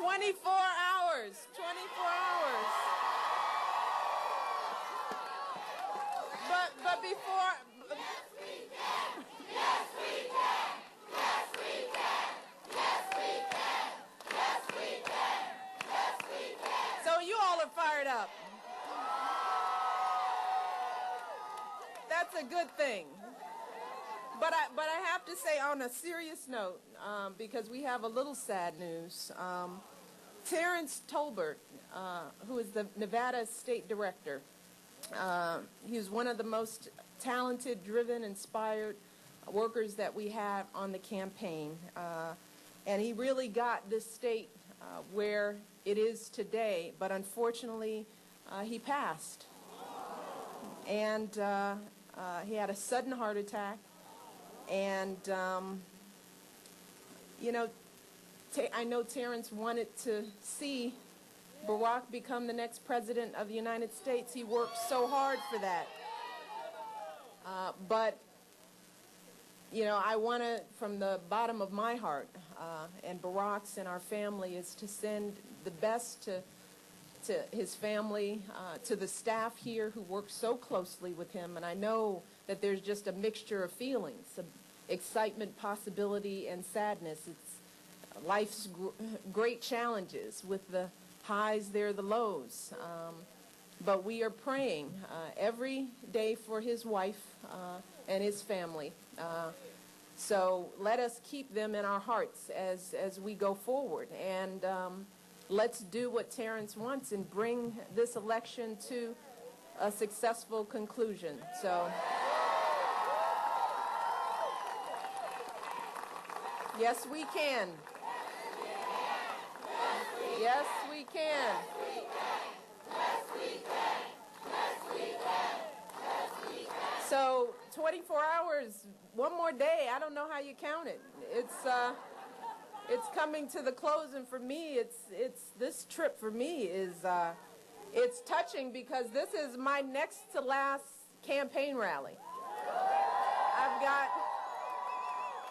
24 hours. 24 hours. But before... Yes, we can. Yes, we can. Yes, we can. Yes, we can. Yes, we can. Yes, we can. So you all are fired up. That's a good thing. But I have to say, on a serious note, because we have a little sad news, Terrence Tolbert, who is the Nevada State Director, he was one of the most talented, driven, inspired workers that we have on the campaign. And he really got this state where it is today, but unfortunately, he passed. And he had a sudden heart attack. And, you know, I know Terrence wanted to see Barack become the next president of the United States. He worked so hard for that. But, you know, I want to, from the bottom of my heart, and Barack's and our family, is to send the best to his family, to the staff here who work so closely with him. And I know that there's just a mixture of feelings, of excitement, possibility, and sadness. It's life's great challenges. With the highs, there are the lows. But we are praying every day for his wife and his family. So let us keep them in our hearts as we go forward. And let's do what Terrence wants and bring this election to a successful conclusion. So, yes, we can. Yes, we can. So 24 hours, one more day. I don't know how you count it. It's coming to the close, and for me, it's this trip for me is it's touching, because this is my next to last campaign rally.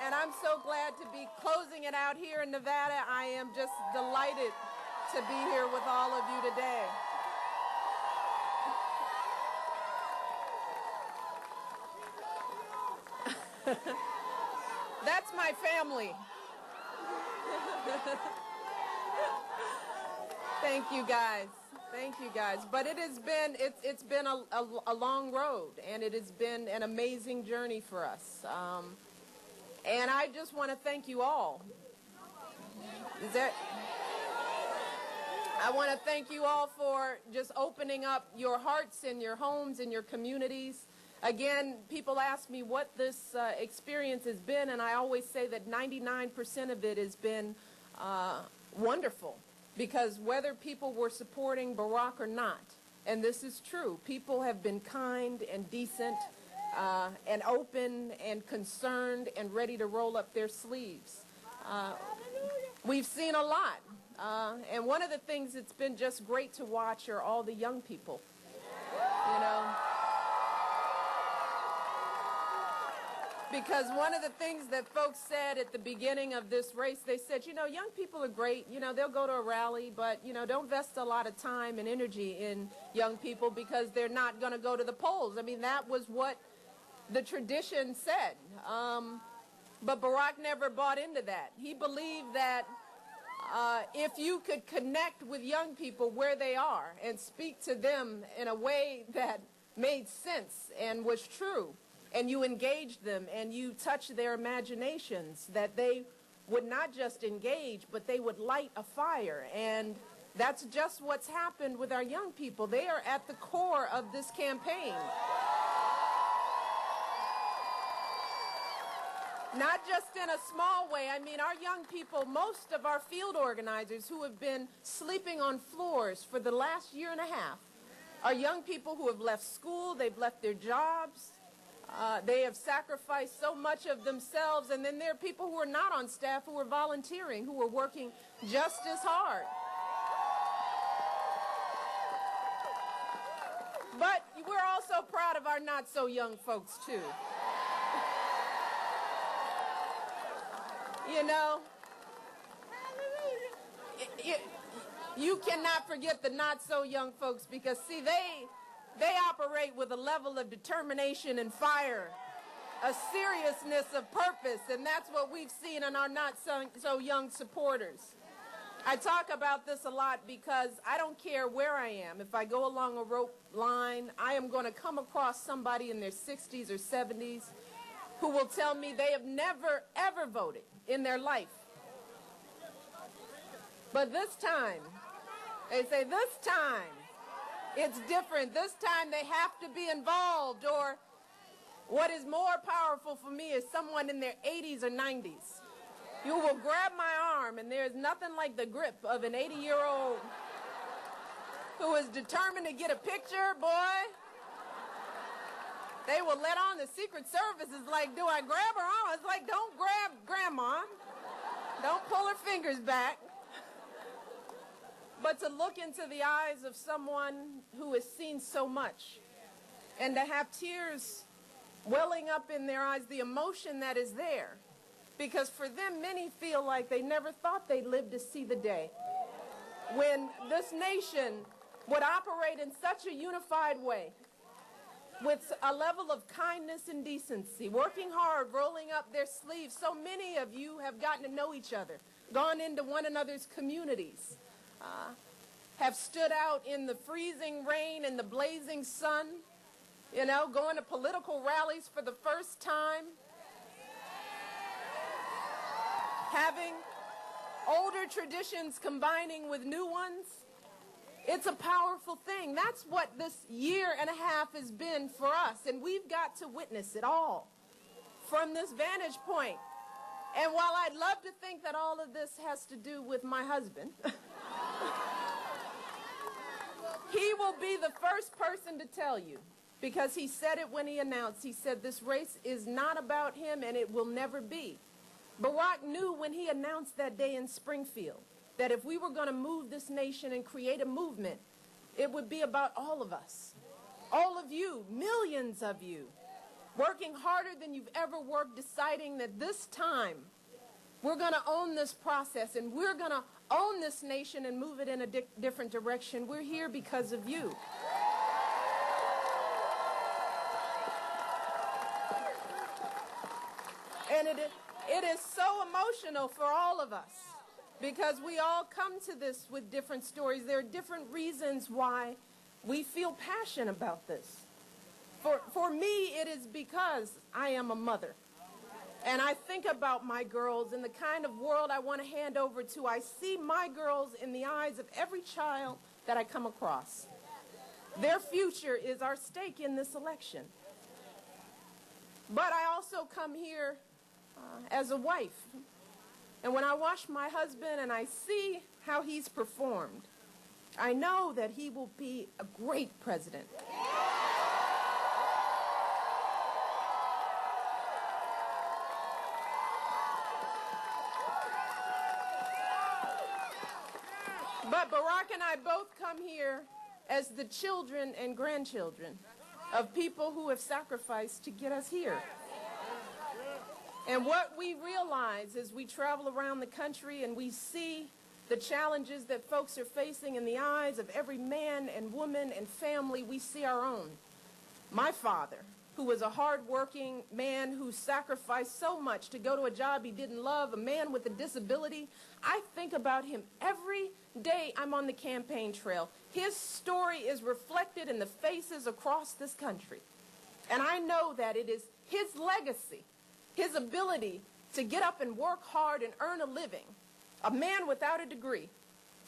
And I'm so glad to be closing it out here in Nevada. I am just delighted to be here with all of you today. That's my family. Thank you guys. Thank you guys. But it's been a long road, and it has been an amazing journey for us. And I just want to thank you all. I want to thank you all for just opening up your hearts and your homes and your communities. Again, people ask me what this experience has been, and I always say that 99% of it has been wonderful, because whether people were supporting Barack or not, and this is true, people have been kind and decent and open and concerned and ready to roll up their sleeves. We've seen a lot, and one of the things that's been just great to watch are all the young people, you know. Because one of the things that folks said at the beginning of this race, they said, you know, young people are great. You know, they'll go to a rally, but, you know, don't invest a lot of time and energy in young people because they're not going to go to the polls. I mean, that was what the tradition said. But Barack never bought into that. He believed that if you could connect with young people where they are and speak to them in a way that made sense and was true, and you engaged them and you touched their imaginations, that they would not just engage, but they would light a fire. And that's just what's happened with our young people. They are at the core of this campaign. Not just in a small way. I mean, our young people, most of our field organizers who have been sleeping on floors for the last year and a half, are young people who have left school, they've left their jobs, they have sacrificed so much of themselves, and then there are people who are not on staff who are volunteering, who are working just as hard. But we're also proud of our not-so-young folks, too. You know, You cannot forget the not-so-young folks because, see, they operate with a level of determination and fire, a seriousness of purpose, and that's what we've seen in our not-so-young supporters. I talk about this a lot because I don't care where I am. If I go along a rope line, I am going to come across somebody in their 60s or 70s who will tell me they have never, ever voted in their life. But this time, they say, this time, it's different. This time they have to be involved. Or what is more powerful for me is someone in their 80s or 90s. You will grab my arm, and there's nothing like the grip of an 80-year-old who is determined to get a picture, boy. They will let on. The Secret Service is like, do I grab her arm? It's like, don't grab Grandma. Don't pull her fingers back. But to look into the eyes of someone who has seen so much and to have tears welling up in their eyes, the emotion that is there. Because for them, many feel like they never thought they'd live to see the day when this nation would operate in such a unified way with a level of kindness and decency, working hard, rolling up their sleeves. So many of you have gotten to know each other, gone into one another's communities, have stood out in the freezing rain and the blazing sun, you know, going to political rallies for the first time, having older traditions combining with new ones. It's a powerful thing. That's what this year and a half has been for us, and we've got to witness it all from this vantage point. And while I'd love to think that all of this has to do with my husband, he will be the first person to tell you, because he said it when he announced. He said this race is not about him, and it will never be. Barack knew when he announced that day in Springfield that if we were going to move this nation and create a movement, it would be about all of us, all of you, millions of you, working harder than you've ever worked, deciding that this time we're going to own this process and we're going to own this nation and move it in a different direction. We're here because of you. And it is so emotional for all of us because we all come to this with different stories. There are different reasons why we feel passionate about this. For me, it is because I am a mother. And I think about my girls and the kind of world I want to hand over to. I see my girls in the eyes of every child that I come across. Their future is our stake in this election. But I also come here as a wife. And when I watch my husband and I see how he's performed, I know that he will be a great president. But Barack and I both come here as the children and grandchildren of people who have sacrificed to get us here. And what we realize as we travel around the country and we see the challenges that folks are facing in the eyes of every man and woman and family, we see our own. My father, who was a hard-working man who sacrificed so much to go to a job he didn't love, a man with a disability, I think about him every day I'm on the campaign trail. His story is reflected in the faces across this country. And I know that it is his legacy, his ability to get up and work hard and earn a living, a man without a degree,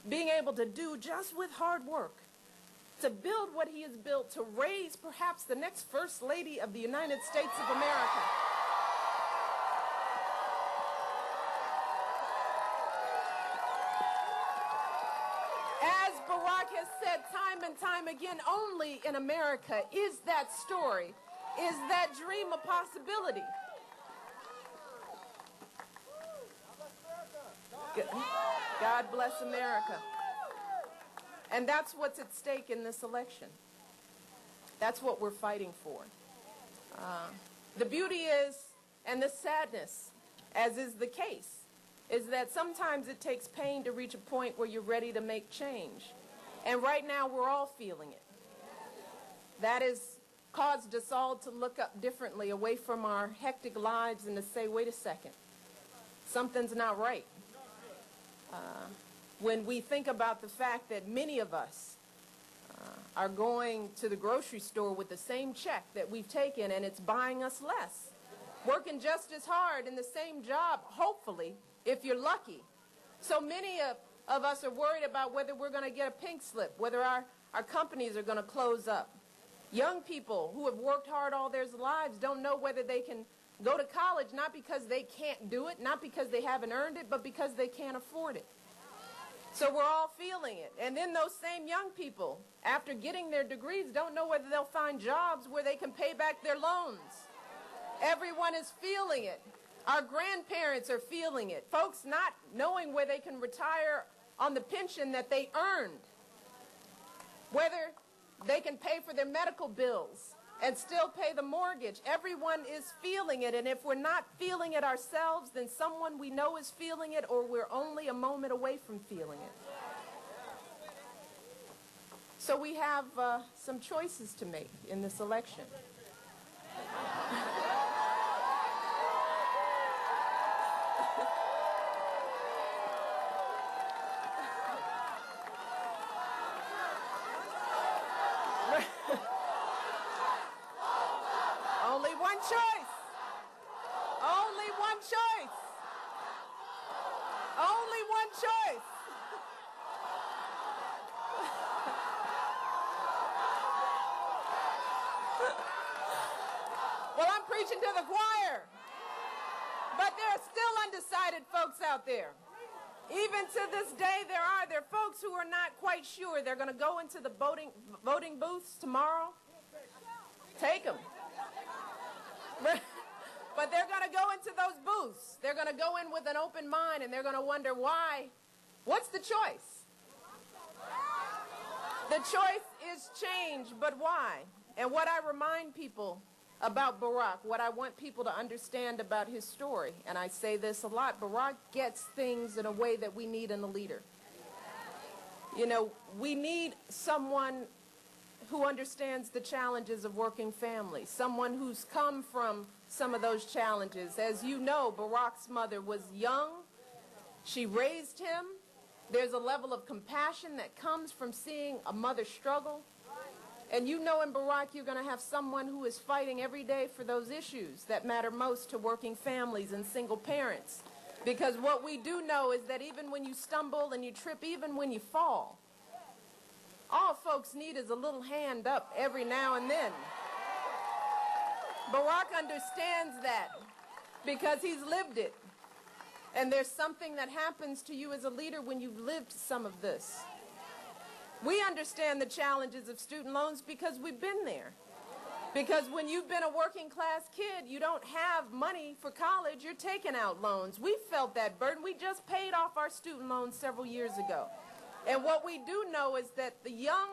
being able to do just with hard work, to build what he has built, to raise perhaps the next First Lady of the United States of America. As Barack has said time and time again, only in America is that story, is that dream a possibility. God bless America. And that's what's at stake in this election. That's what we're fighting for. The beauty is, and the sadness, as is the case, is that sometimes it takes pain to reach a point where you're ready to make change. And right now, we're all feeling it. That has caused us all to look up differently away from our hectic lives and to say, wait a second, something's not right. When we think about the fact that many of us are going to the grocery store with the same check that we've taken and it's buying us less, working just as hard in the same job, hopefully, if you're lucky. So many of us are worried about whether we're going to get a pink slip, whether our companies are going to close up. Young people who have worked hard all their lives don't know whether they can go to college, not because they can't do it, not because they haven't earned it, but because they can't afford it. So we're all feeling it. And then those same young people, after getting their degrees, don't know whether they'll find jobs where they can pay back their loans. Everyone is feeling it. Our grandparents are feeling it. Folks not knowing where they can retire on the pension that they earned. Whether they can pay for their medical bills and still pay the mortgage. Everyone is feeling it, and if we're not feeling it ourselves, then someone we know is feeling it, or we're only a moment away from feeling it. So we have some choices to make in this election. Only one choice. Only one choice. Only one choice. Well, I'm preaching to the choir. But there are still undecided folks out there. Even to this day, there are folks who are not quite sure. They're going to go into the voting booths tomorrow. Take them. But they're going to go into those booths. They're going to go in with an open mind, and they're going to wonder why. What's the choice? The choice is change, but why? And what I remind people about Barack, what I want people to understand about his story, and I say this a lot, Barack gets things in a way that we need in a leader. You know, we need someone who understands the challenges of working families, someone who's come from some of those challenges. As you know, Barack's mother was young. She raised him. There's a level of compassion that comes from seeing a mother struggle. And you know in Barack you're going to have someone who is fighting every day for those issues that matter most to working families and single parents. Because what we do know is that even when you stumble and you trip, even when you fall, all folks need is a little hand up every now and then. Barack understands that because he's lived it. And there's something that happens to you as a leader when you've lived some of this. We understand the challenges of student loans because we've been there. Because when you've been a working class kid, you don't have money for college, you're taking out loans. We felt that burden. We just paid off our student loans several years ago. And what we do know is that the young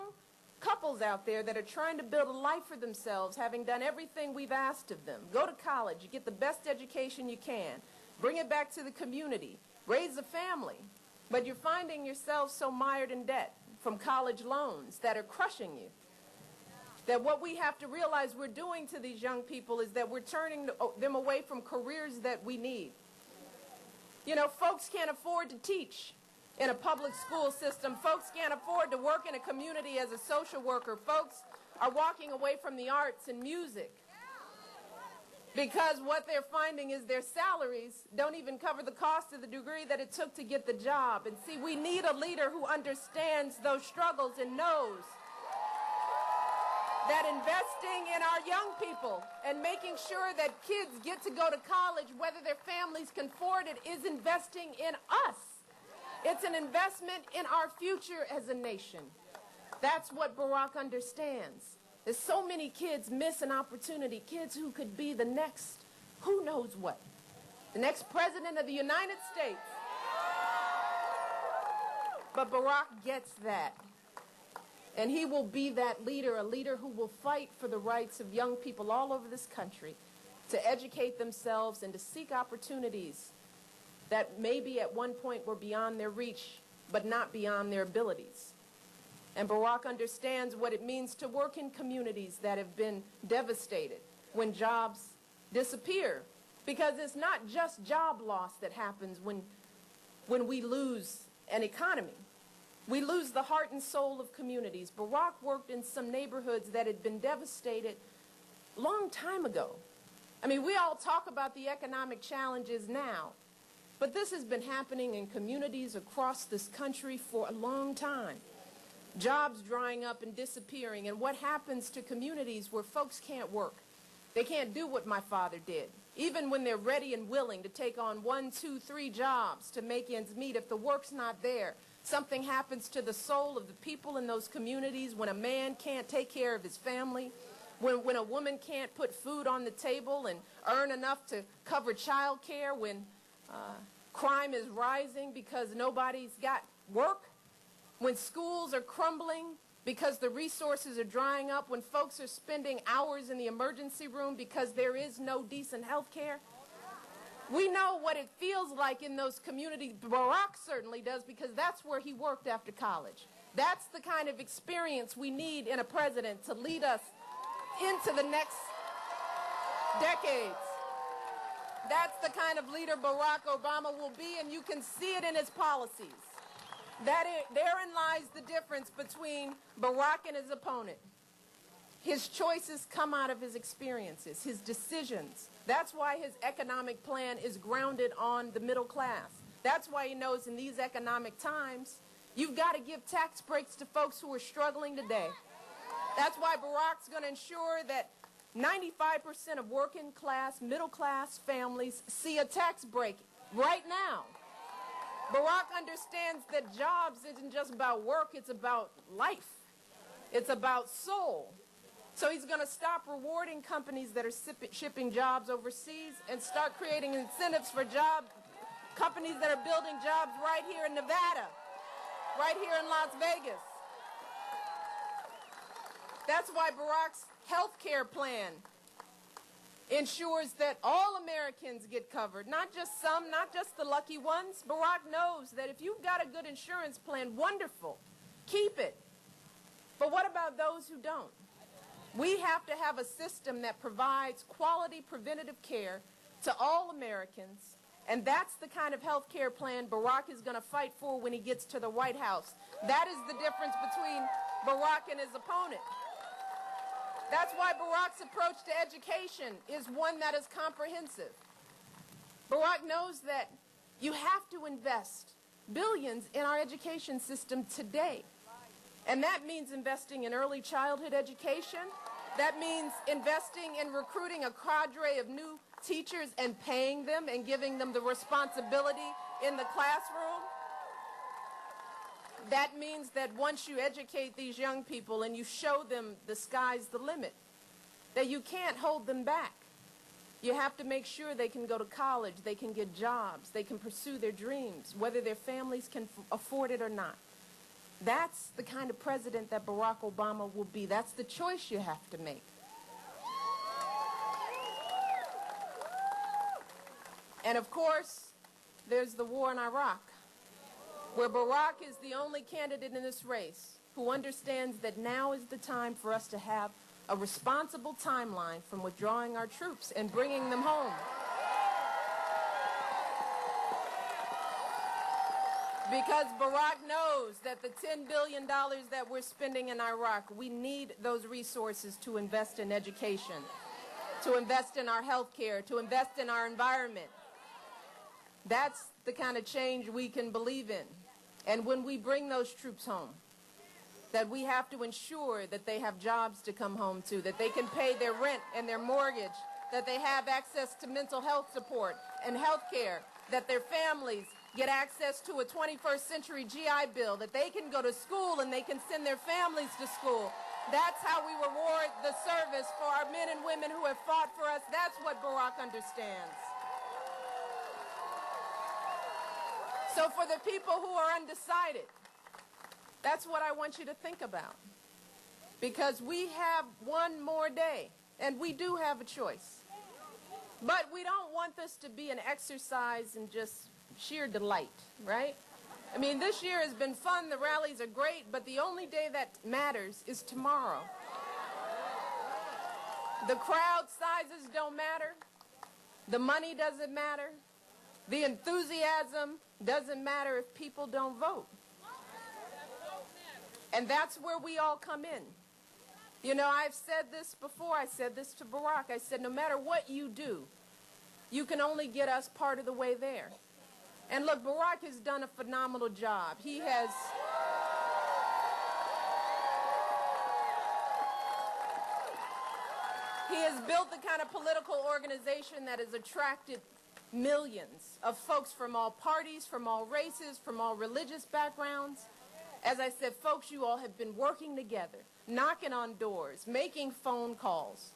couples out there that are trying to build a life for themselves, having done everything we've asked of them, go to college, you get the best education you can, bring it back to the community, raise a family, but you're finding yourself so mired in debt from college loans that are crushing you. That what we have to realize we're doing to these young people is that we're turning them away from careers that we need. You know, folks can't afford to teach in a public school system. Folks can't afford to work in a community as a social worker. Folks are walking away from the arts and music because what they're finding is their salaries don't even cover the cost of the degree that it took to get the job. And see, we need a leader who understands those struggles and knows that investing in our young people and making sure that kids get to go to college, whether their families can afford it, is investing in us. It's an investment in our future as a nation. That's what Barack understands. There's so many kids miss an opportunity, kids who could be the next, who knows what, the next president of the United States. But Barack gets that. And he will be that leader, a leader who will fight for the rights of young people all over this country to educate themselves and to seek opportunities that maybe at one point were beyond their reach, but not beyond their abilities. And Barack understands what it means to work in communities that have been devastated when jobs disappear. Because it's not just job loss that happens when we lose an economy. We lose the heart and soul of communities. Barack worked in some neighborhoods that had been devastated a long time ago. I mean, we all talk about the economic challenges now, but this has been happening in communities across this country for a long time. Jobs drying up and disappearing, and what happens to communities where folks can't work. They can't do what my father did. Even when they're ready and willing to take on 1, 2, 3 jobs to make ends meet, if the work's not there, something happens to the soul of the people in those communities. When a man can't take care of his family, when a woman can't put food on the table and earn enough to cover child care, when crime is rising because nobody's got work, when schools are crumbling because the resources are drying up, when folks are spending hours in the emergency room because there is no decent health care. We know what it feels like in those communities. Barack certainly does, because that's where he worked after college. That's the kind of experience we need in a president to lead us into the next decades. That's the kind of leader Barack Obama will be, and you can see it in his policies. Therein lies the difference between Barack and his opponent. His choices come out of his experiences, his decisions. That's why his economic plan is grounded on the middle class. That's why he knows in these economic times, you've got to give tax breaks to folks who are struggling today. That's why Barack's going to ensure that 95% of working class, middle class families see a tax break right now. Barack understands that jobs isn't just about work, it's about life. It's about soul. So he's going to stop rewarding companies that are shipping jobs overseas and start creating incentives for companies that are building jobs right here in Nevada, right here in Las Vegas. That's why Barack's health care plan ensures that all Americans get covered, not just some, not just the lucky ones. Barack knows that if you've got a good insurance plan, wonderful, keep it. But what about those who don't? We have to have a system that provides quality preventative care to all Americans, and that's the kind of health care plan Barack is going to fight for when he gets to the White House. That is the difference between Barack and his opponent. That's why Barack's approach to education is one that is comprehensive. Barack knows that you have to invest billions in our education system today. And that means investing in early childhood education. That means investing in recruiting a cadre of new teachers and paying them and giving them the responsibility in the classroom. That means that once you educate these young people and you show them the sky's the limit, that you can't hold them back. You have to make sure they can go to college, they can get jobs, they can pursue their dreams, whether their families can afford it or not. That's the kind of president that Barack Obama will be. That's the choice you have to make. And of course, there's the war in Iraq, where Barack is the only candidate in this race who understands that now is the time for us to have a responsible timeline from withdrawing our troops and bringing them home. Because Barack knows that the $10 billion that we're spending in Iraq, we need those resources to invest in education, to invest in our health care, to invest in our environment. That's the kind of change we can believe in. And when we bring those troops home, that we have to ensure that they have jobs to come home to, that they can pay their rent and their mortgage, that they have access to mental health support and health care, that their families get access to a 21st century GI Bill, that they can go to school and they can send their families to school. That's how we reward the service for our men and women who have fought for us. That's what Barack understands. So for the people who are undecided, that's what I want you to think about. Because we have one more day, and we do have a choice. But we don't want this to be an exercise in just sheer delight, right? I mean, this year has been fun. The rallies are great, but the only day that matters is tomorrow. The crowd sizes don't matter. The money doesn't matter. The enthusiasm doesn't matter if people don't vote. And that's where we all come in. You know, I've said this before. I said this to Barack. I said, no matter what you do, you can only get us part of the way there. And look, Barack has done a phenomenal job. He has built the kind of political organization that has attracted millions of folks from all parties, from all races, from all religious backgrounds. As I said, folks, you all have been working together, knocking on doors, making phone calls.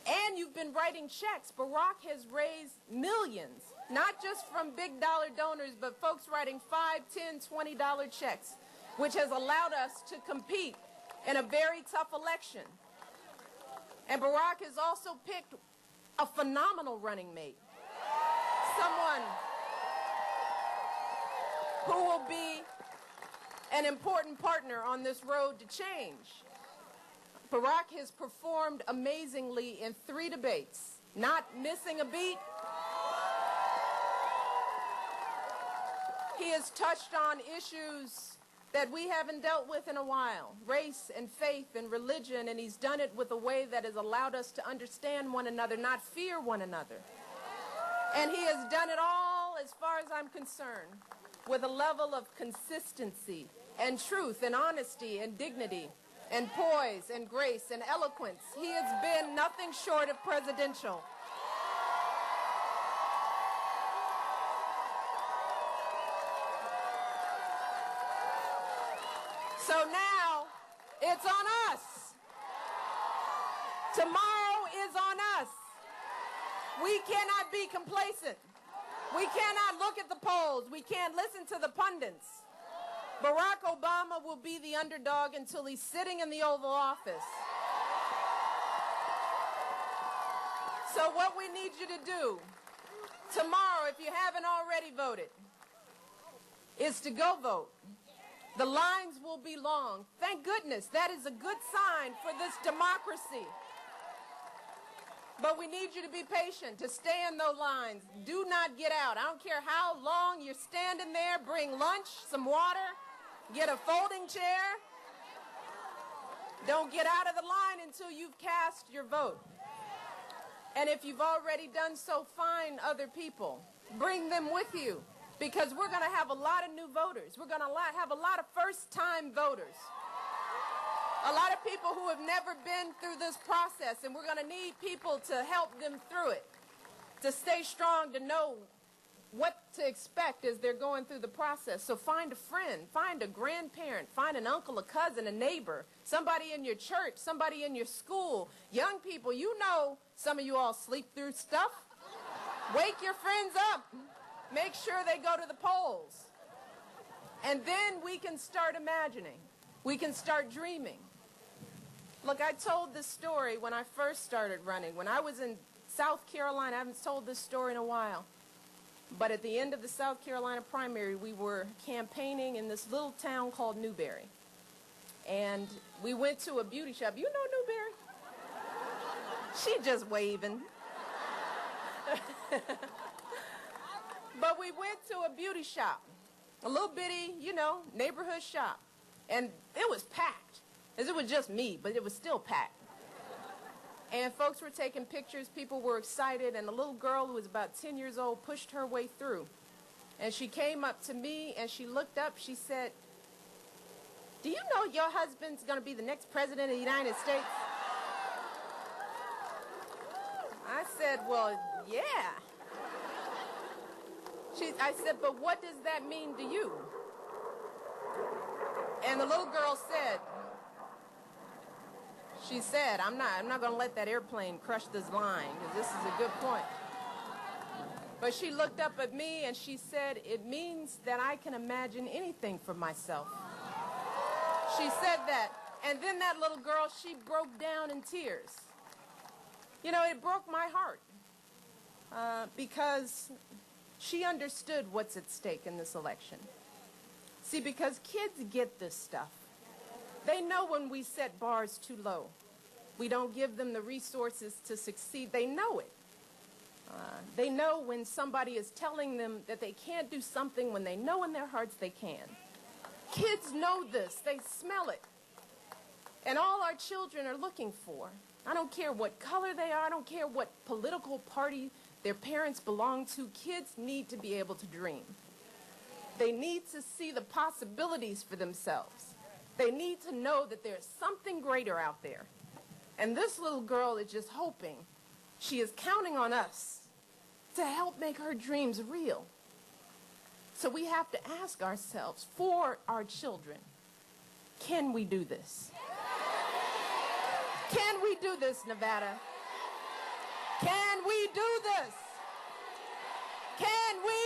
And you've been writing checks. Barack has raised millions, not just from big dollar donors, but folks writing $5, $10, $20 checks, which has allowed us to compete in a very tough election. And Barack has also picked a phenomenal running mate, someone who will be an important partner on this road to change. Barack has performed amazingly in 3 debates, not missing a beat. He has touched on issues that we haven't dealt with in a while, race and faith and religion, and he's done it with a way that has allowed us to understand one another, not fear one another. And he has done it all, as far as I'm concerned, with a level of consistency and truth and honesty and dignity and poise and grace and eloquence. He has been nothing short of presidential. So now it's on us. Tomorrow is on us. We cannot be complacent. We cannot look at the polls. We can't listen to the pundits. Barack Obama will be the underdog until he's sitting in the Oval Office. So what we need you to do tomorrow, if you haven't already voted, is to go vote. The lines will be long. Thank goodness. That is a good sign for this democracy. But we need you to be patient, to stay in those lines. Do not get out. I don't care how long you're standing there. Bring lunch, some water, get a folding chair. Don't get out of the line until you've cast your vote. And if you've already done so, find other people. Bring them with you, because we're going to have a lot of new voters. We're going to have a lot of first-time voters. A lot of people who have never been through this process, and we're going to need people to help them through it, to stay strong, to know what to expect as they're going through the process. So find a friend, find a grandparent, find an uncle, a cousin, a neighbor, somebody in your church, somebody in your school. Young people, you know some of you all sleep through stuff. Wake your friends up. Make sure they go to the polls. And then we can start imagining. We can start dreaming. Look, I told this story when I first started running. When I was in South Carolina, I haven't told this story in a while. But at the end of the South Carolina primary, we were campaigning in this little town called Newberry. And we went to a beauty shop. You know Newberry? She just waving. But we went to a beauty shop, a little bitty, neighborhood shop. And it was packed. It was just me, but it was still packed. And folks were taking pictures, people were excited, and a little girl who was about 10 years old pushed her way through. And she came up to me, and she looked up, she said, "Do you know your husband's going to be the next president of the United States?" I said, "Well, yeah." I said, "But what does that mean to you?" And the little girl said, I'm not going to let that airplane crush this line, because this is a good point. But she looked up at me and she said, "It means that I can imagine anything for myself." She said that. And then that little girl, she broke down in tears. It broke my heart. Because She understood what's at stake in this election. See, because kids get this stuff. They know when we set bars too low. We don't give them the resources to succeed. They know it. They know when somebody is telling them that they can't do something when they know in their hearts they can. Kids know this. They smell it. And all our children are looking for. I don't care what color they are. I don't care what political party their parents belong to. Kids need to be able to dream. They need to see the possibilities for themselves. They need to know that there's something greater out there. And this little girl is just hoping. She is counting on us to help make her dreams real. So we have to ask ourselves, for our children, can we do this? Can we do this, Nevada? Can we do this? Can we